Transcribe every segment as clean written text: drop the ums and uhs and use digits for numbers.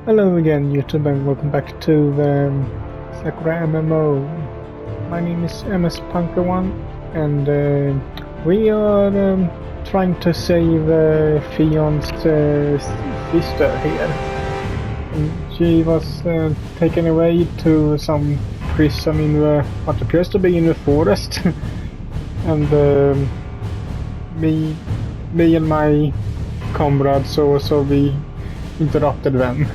Hello again, YouTube, and welcome back to the Sakura MMO. My name is MS Punker1, and we are trying to save Fion's sister here. And she was taken away to some prison in what appears to be in the forest, and me and my comrades also we interrupted them.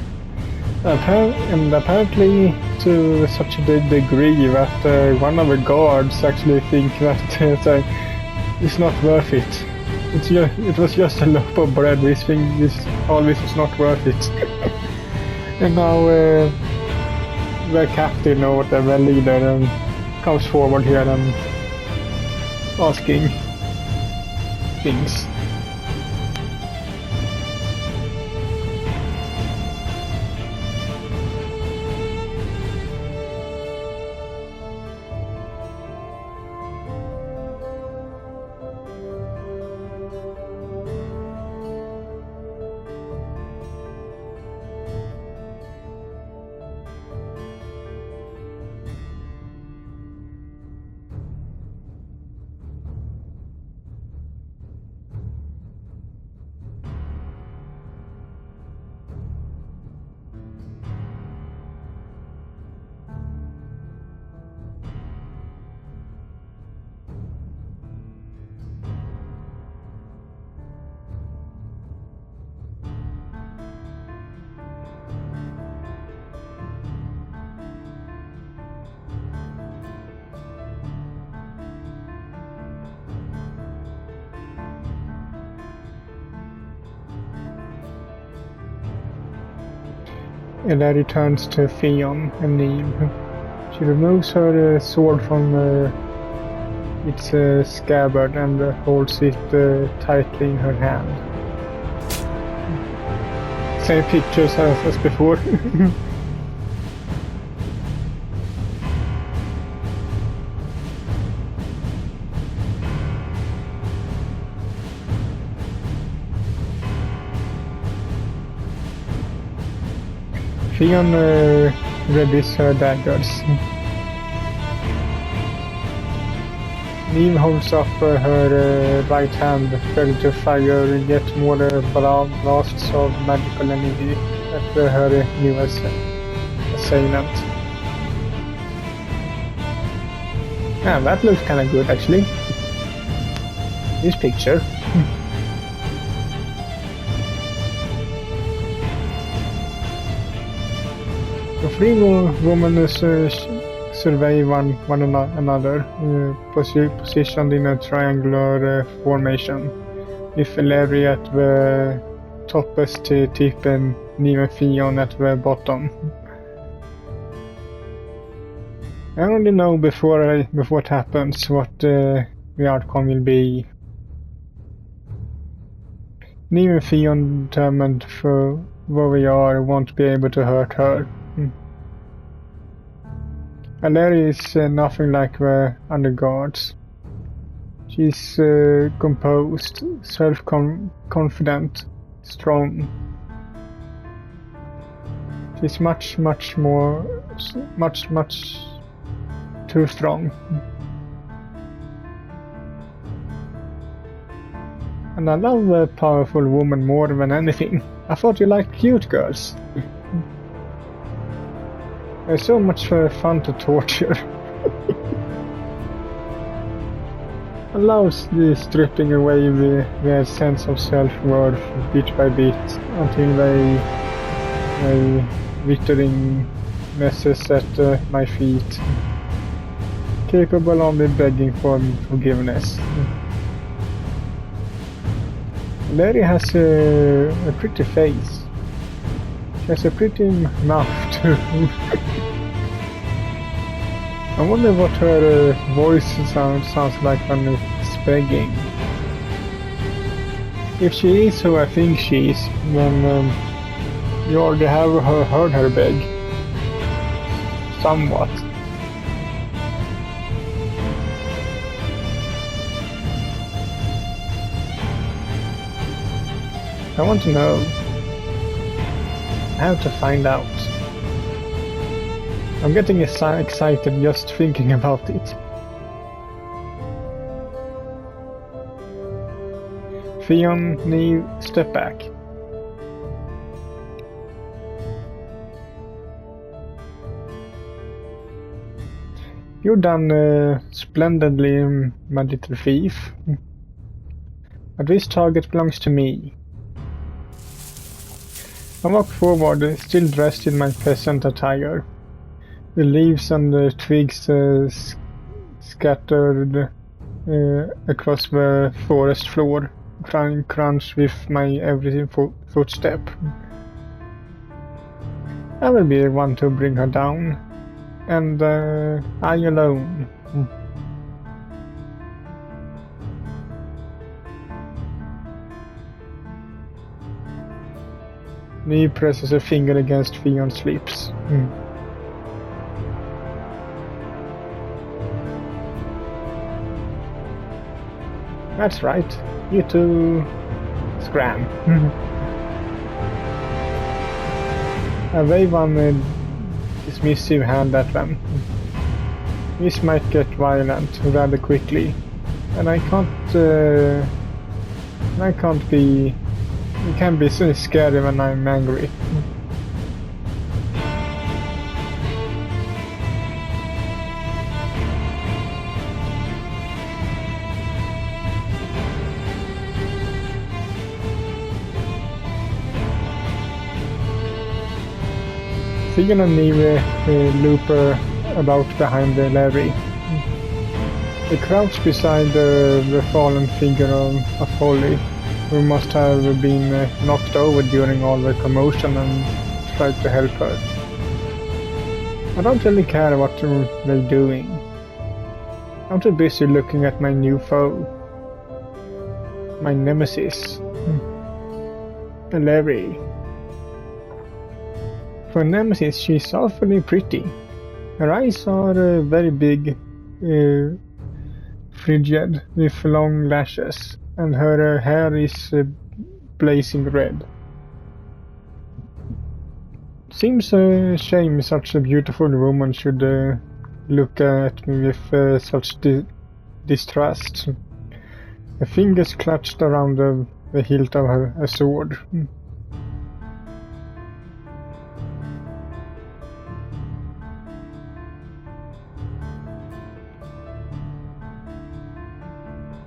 And apparently to such a degree that one of the guards actually think that it's not worth it. It was just a loaf of bread. All this is not worth it. And now the captain or whatever leader comes forward here and asking things. And then returns to Fion and Neem. She removes her sword from its scabbard and holds it tightly in her hand. Same pictures as before. Fion readies her daggers. Neem holds up her right hand, ready to fire yet more blasts of magical energy at her newest assailant. Yeah, that looks kinda good actually. This picture. The three women survey one another, positioned in a triangular formation, with Larry at the topmost tip and Neem and Fion at the bottom. I only know before it happens what the outcome will be. Neem and Fion, determined for where we are, won't be able to hurt her. And Larry is nothing like the other guards. She's composed, self-confident, strong. She's much too strong. And I love a powerful woman more than anything. I thought you liked cute girls. It's so much fun to torture. Allows the stripping away their sense of self-worth bit by bit until they withering messes at my feet, capable only begging for forgiveness. Larry has a pretty face. She has a pretty mouth too. I wonder what her voice sounds like when it's begging. If she is who I think she is, then you already have heard her beg. Somewhat. I want to know. I have to find out. I'm getting excited just thinking about it. Theon, Neve, step back. You've done splendidly, my little thief. But this target belongs to me. I walk forward, still dressed in my peasant attire. The leaves and the twigs scattered across the forest floor crunch with my every footstep. I will be the one to bring her down, and I alone. Neve presses a finger against Theon's lips. That's right. You two scram. I wave one dismissive hand at them. This might get violent rather quickly, and I can't be. It can be so scary when I'm angry. Theon and Neve loop about behind the levy. They crouch beside the fallen figure of Holly, who must have been knocked over during all the commotion, and try to help her. I don't really care what they're doing. I'm too busy looking at my new foe. My nemesis. The levy. For nemesis, she's awfully pretty. Her eyes are very big, frigid, with long lashes, and her hair is blazing red. Seems a shame such a beautiful woman should look at me with such distrust. Her fingers clutched around the hilt of her sword.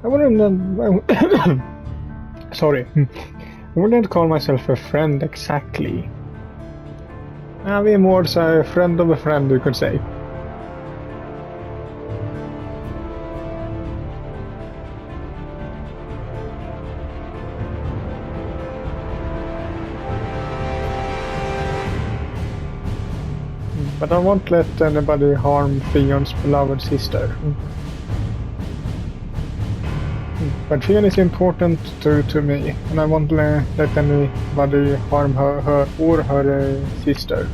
I wouldn't call myself a friend exactly. We're more so a friend of a friend, you could say. But I won't let anybody harm Theon's beloved sister. But Theon is important to me, and I won't let anybody harm her or her sister.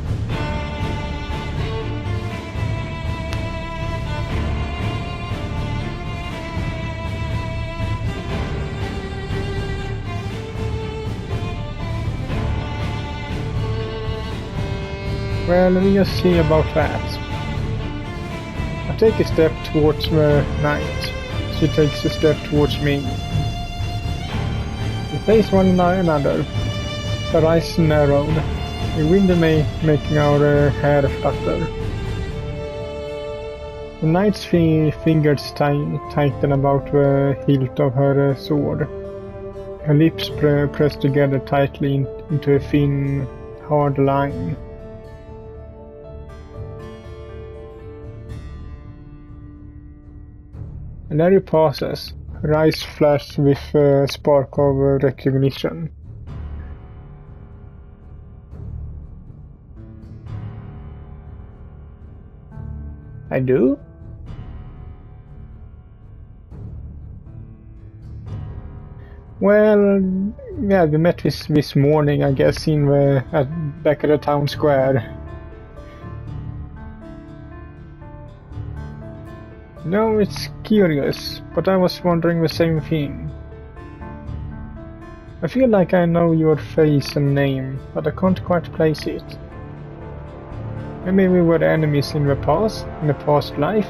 Well, let me just see about that. I take a step towards the knight. She takes a step towards me. We face one another. Her eyes narrowed. The wind making our hair flutter. The knight's fingers tighten about the hilt of her sword. Her lips pressed together tightly into a thin, hard line. And Larry pauses. Her eyes flash with a spark of recognition. I do? Well, yeah, we met this morning, I guess, back at the town square. No, it's curious, but I was wondering the same thing. I feel like I know your face and name, but I can't quite place it. Maybe we were enemies in the past life?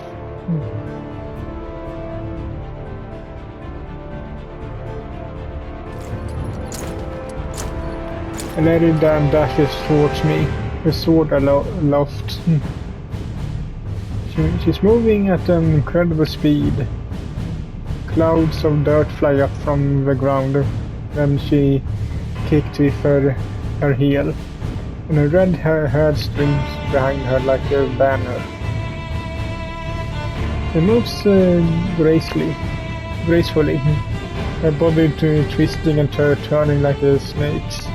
A lady dashes towards me, her sword aloft. She's moving at an incredible speed. Clouds of dirt fly up from the ground, and she kicked with her heel, and a red hair streams behind her like a banner. She moves gracefully, her body twisting and turning like a snake's.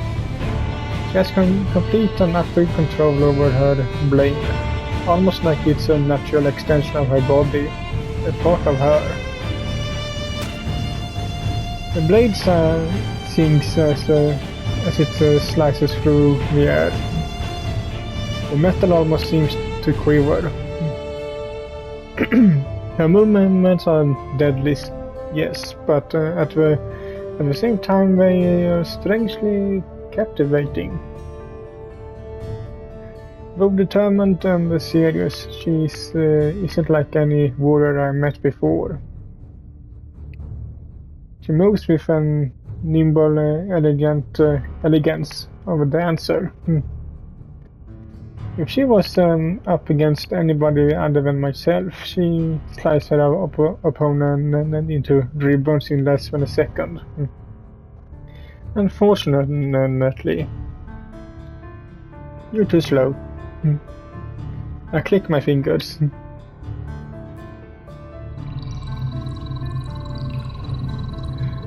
She has complete and utter control over her blade, almost like it's a natural extension of her body, a part of her. The blade sings as it slices through the air. The metal almost seems to quiver. Her movements are deadly, yes, but at the same time they are strangely captivating. Though determined and serious, she isn't like any warrior I met before. She moves with an nimble, elegance of a dancer. If she was up against anybody other than myself, she slices her opponent into ribbons in less than a second. Unfortunately, you're too slow. I click my fingers.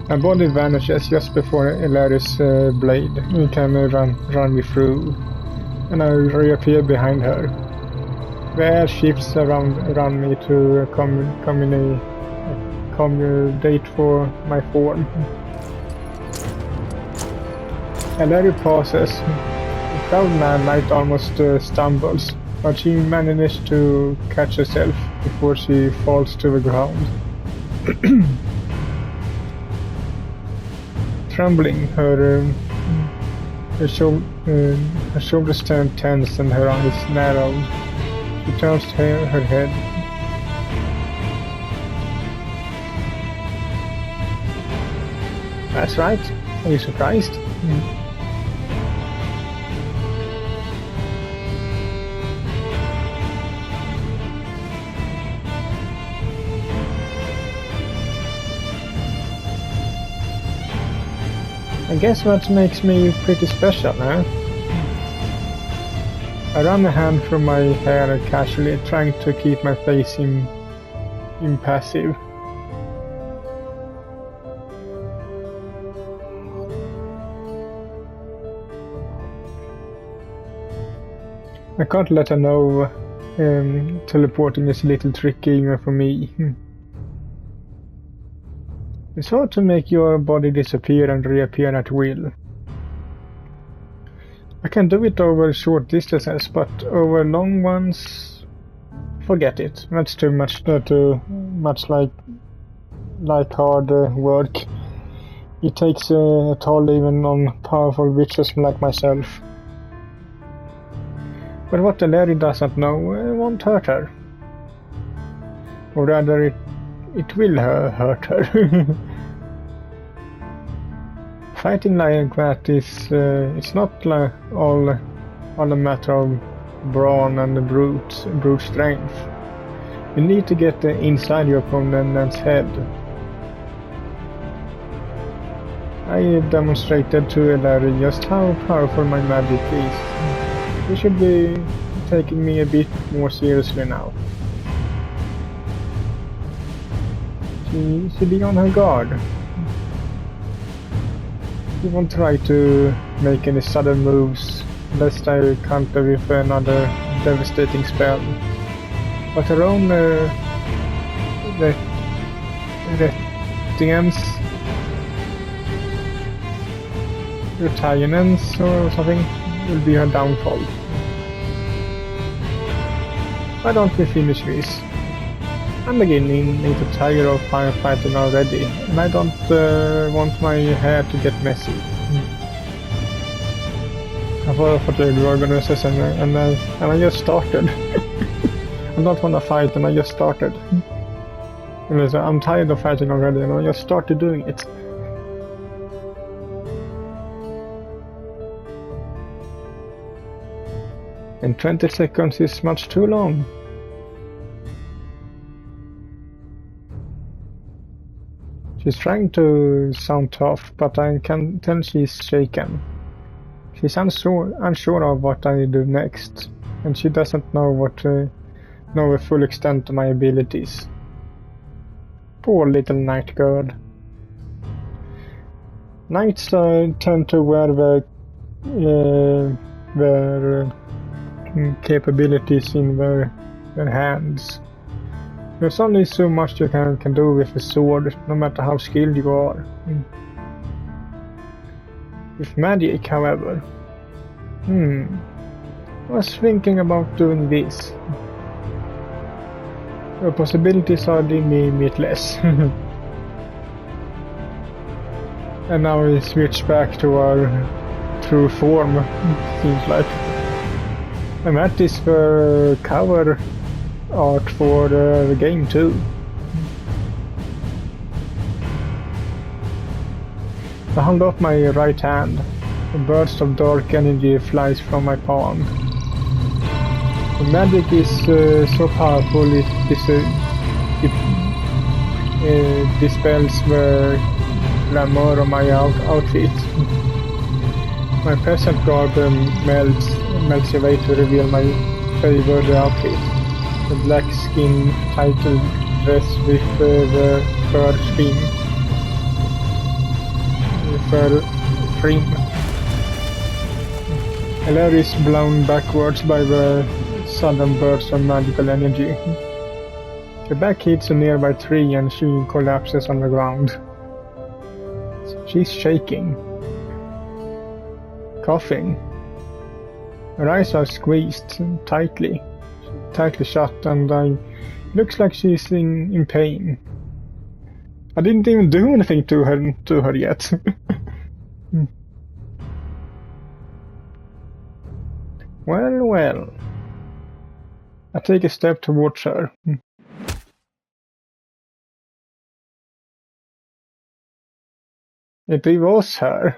My body vanishes just before Ilari's blade can run me through, and I reappear behind her. The air shifts around me to accommodate for my form. Ilari passes. The proud man almost stumbles, but she manages to catch herself before she falls to the ground. Trembling, her shoulders turn tense and her eyes narrow. She turns her head. That's right. Are you surprised? I guess that makes me pretty special, huh? I run a hand through my hair casually, trying to keep my face impassive. I can't let her know teleporting is a little tricky even for me. It's hard to make your body disappear and reappear at will. I can do it over short distances, but over long ones, forget it. That's too much like hard work. It takes a toll even on powerful witches like myself. But what the lady doesn't know won't hurt her. Or rather, it will hurt her. Fighting like that is it's not like all a matter of brawn and brute strength. You need to get inside your opponent's head. I demonstrated to Larry just how powerful my magic is. You should be taking me a bit more seriously now. She should be on her guard. She won't try to make any sudden moves, lest I counter with another devastating spell. But her own retirements or something will be her downfall. Why don't we finish this? I'm beginning to tire of firefighting already, and I don't want my hair to get messy. I thought for the organization, and I just started. I don't want to fight, and I just started. And I'm tired of fighting already, and I just started doing it. And 20 seconds is much too long. She's trying to sound tough, but I can tell she's shaken. She's unsure of what I do next, and she doesn't know the full extent of my abilities. Poor little night girl. Knights tend to wear their capabilities in their hands. There's only so much you can do with a sword, no matter how skilled you are. With magic, however, I was thinking about doing this. The possibilities are limitless. And now we switch back to our true form, seems like. And that is the cover art for the game too. I hold up my right hand. A burst of dark energy flies from my palm. The magic is so powerful it dispels the glamour of my outfit. My peasant garb melts away to reveal my favored outfit. The black skin tightened dress with the fur trim. Air is blown backwards by the sudden burst of magical energy. Her back hits a nearby tree and she collapses on the ground. She's shaking, coughing. Her eyes are squeezed tightly shut, and looks like she's in pain. I didn't even do anything to her yet. Well. I take a step towards her. It was her.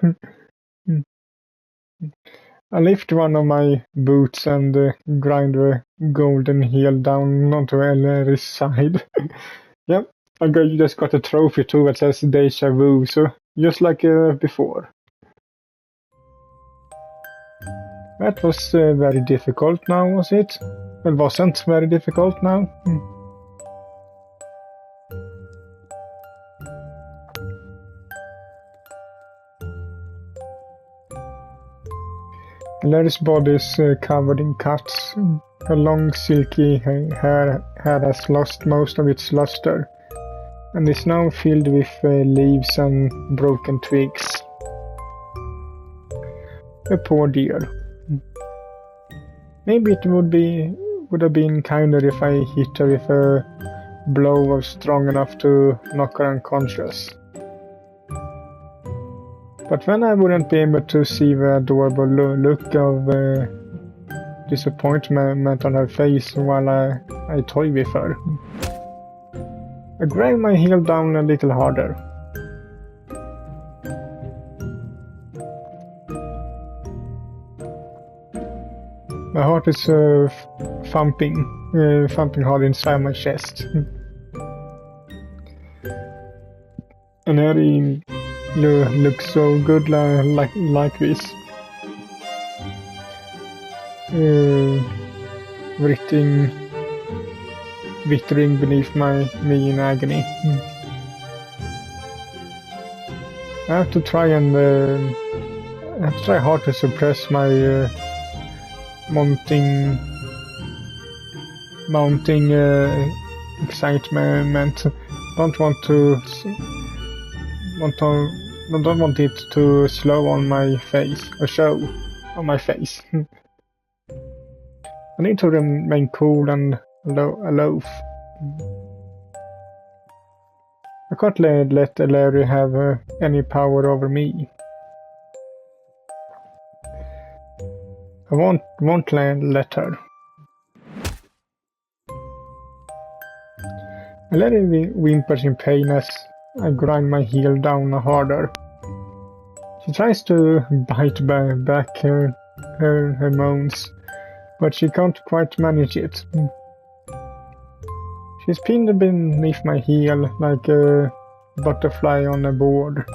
I lift one of my boots and grind the golden heel down onto Ellery's side. Yep, I just got a trophy too that says Deja Vu, so just like before. That was very difficult now, was it? It wasn't very difficult now. Larry's body is covered in cuts. Her long, silky hair has lost most of its luster, and is now filled with leaves and broken twigs. A poor dear. Maybe it would have been kinder if I hit her with a blow strong enough to knock her unconscious. But then I wouldn't be able to see the adorable look of disappointment on her face while I toy with her. I grind my heel down a little harder. My heart is thumping hard inside my chest. And Harry looks so good like this. Writhing beneath me in agony. I have to try hard to suppress my mounting excitement. Don't want it to slow on my face or show on my face. I need to remain cool and aloof. can't let Larry have any power over me. I won't let her. Larry whimpers in pain as I grind my heel down harder. She tries to bite back her moans, but she can't quite manage it. She's pinned beneath my heel like a butterfly on a board.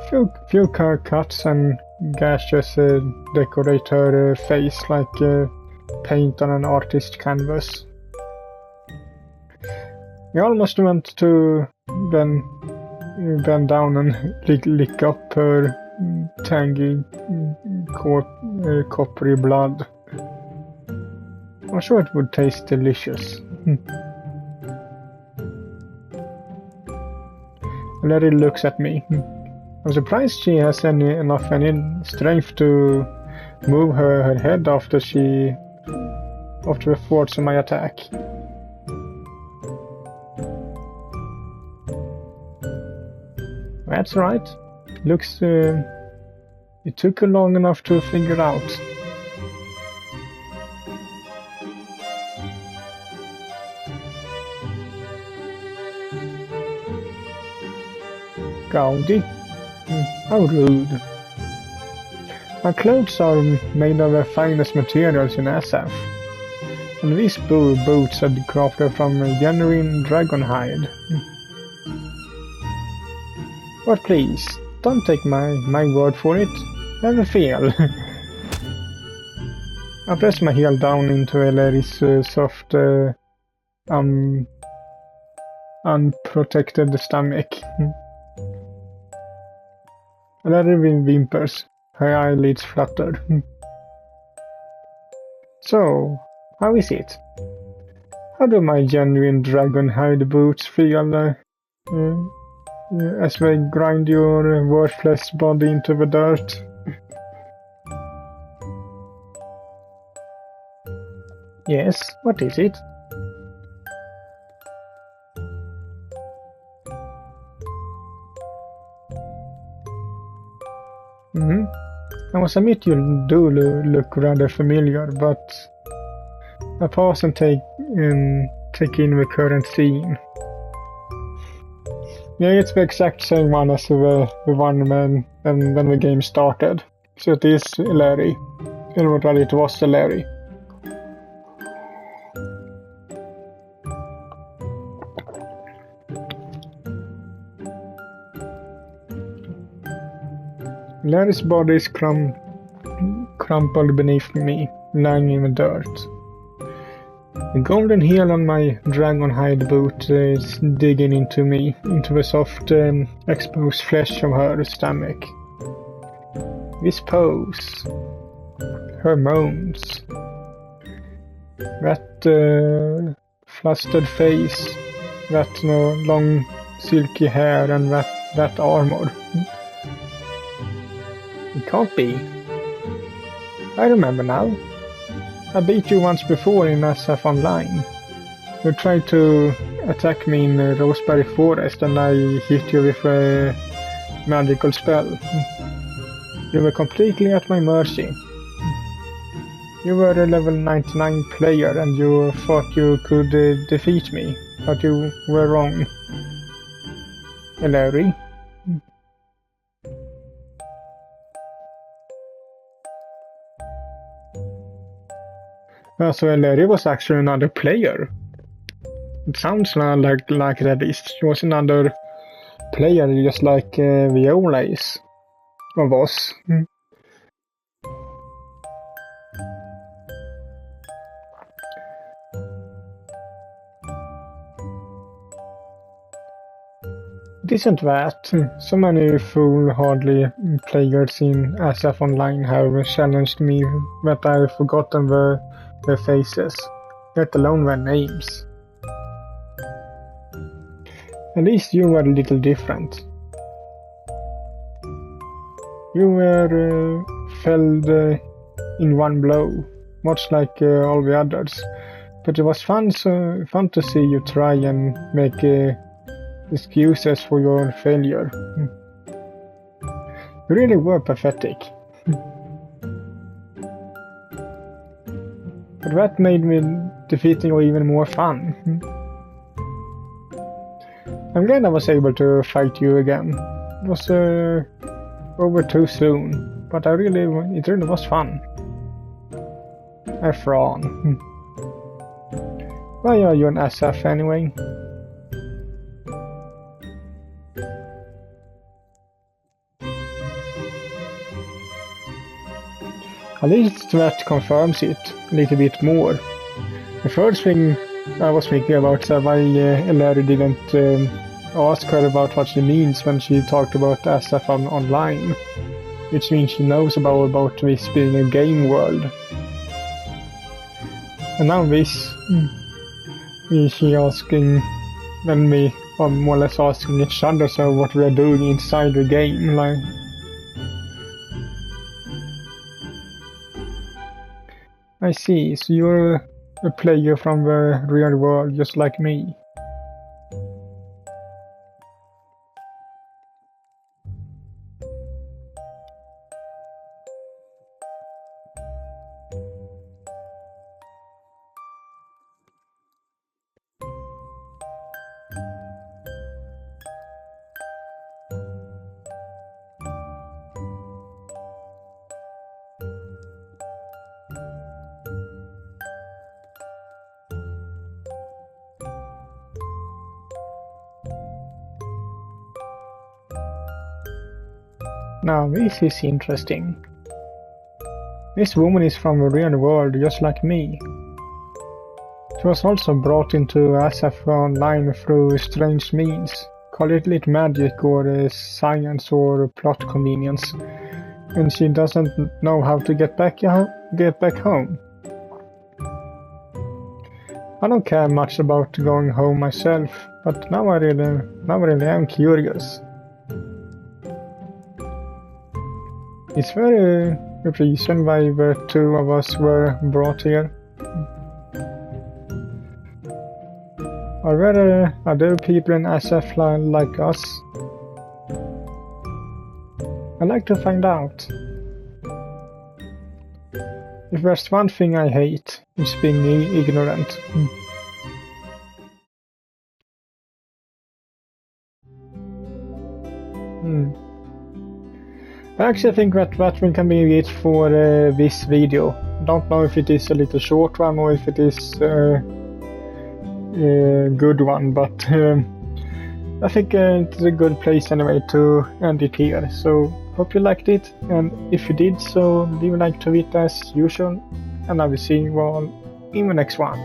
Few cuts and gashes decorate her face like paint on an artist's canvas. I almost went to bend down and lick up her tangy, coppery blood. I'm sure it would taste delicious. Larry looks at me. I'm surprised she has enough strength to move her head after the thwarts of my attack. That's right. Looks it took her long enough to figure out. Gaudy. How rude. My clothes are made of the finest materials in SF, and these boots are crafted from genuine dragon hide. But please, don't take my word for it. Never feel. I press my heel down into Larry's soft, unprotected stomach. Larry whimpers. Her eyelids flutter. So, how is it? How do my genuine dragon hide boots feel as they grind your worthless body into the dirt? Yes, what is it? I must admit you do look rather familiar, but I pause and take in the current scene. Yeah, it's the exact same one as the one when the game started. So it is Larry. Well, it was Larry. Larry's body is crumpled beneath me, lying in the dirt. The golden heel on my dragon hide boot is digging into me, into the soft, exposed flesh of her stomach. This pose, her moans, that flustered face, that long silky hair, and that armor. It can't be. I remember now. I beat you once before in SF Online. You tried to attack me in Roseberry Forest and I hit you with a magical spell. You were completely at my mercy. You were a level 99 player and you thought you could defeat me, but you were wrong. Larry? So Larry was actually another player. It sounds like that at least. She was another player just like Viola is. Or was. It isn't that. So many foolhardy players in SF Online have challenged me that I've forgotten their faces, let alone their names. At least you were a little different. You were felled in one blow, much like all the others, But it was fun to see you try and make excuses for your failure. You really were pathetic. But that made me defeating you even more fun. I'm glad I was able to fight you again. It was over too soon, but it really was fun. I frown. Why are you an SF anyway? At least that confirms it a little bit more. The first thing I was thinking about is why Larry didn't ask her about what she means when she talked about SF online, which means she knows about this being a game world. And now this, she asking, and we are more or less asking each other so what we are doing inside the game, like. I see, so you're a player from the real world just like me. Now this is interesting. This woman is from the real world just like me. She was also brought into SF online through strange means. Call it magic or science or plot convenience. And she doesn't know how to get back home. I don't care much about going home myself, but now I really am curious. Is there a reason why the two of us were brought here? Are there other people in SF like us? I'd like to find out. If there's one thing I hate, it's being ignorant. I actually think that one can be it for this video. Don't know if it is a little short one or if it is a good one, but I think it's a good place anyway to end it here. So hope you liked it, and if you did, so leave a like to it as usual, and I will see you all in the next one.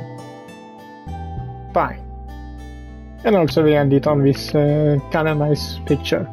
Bye. And also we end it on this kinda nice picture.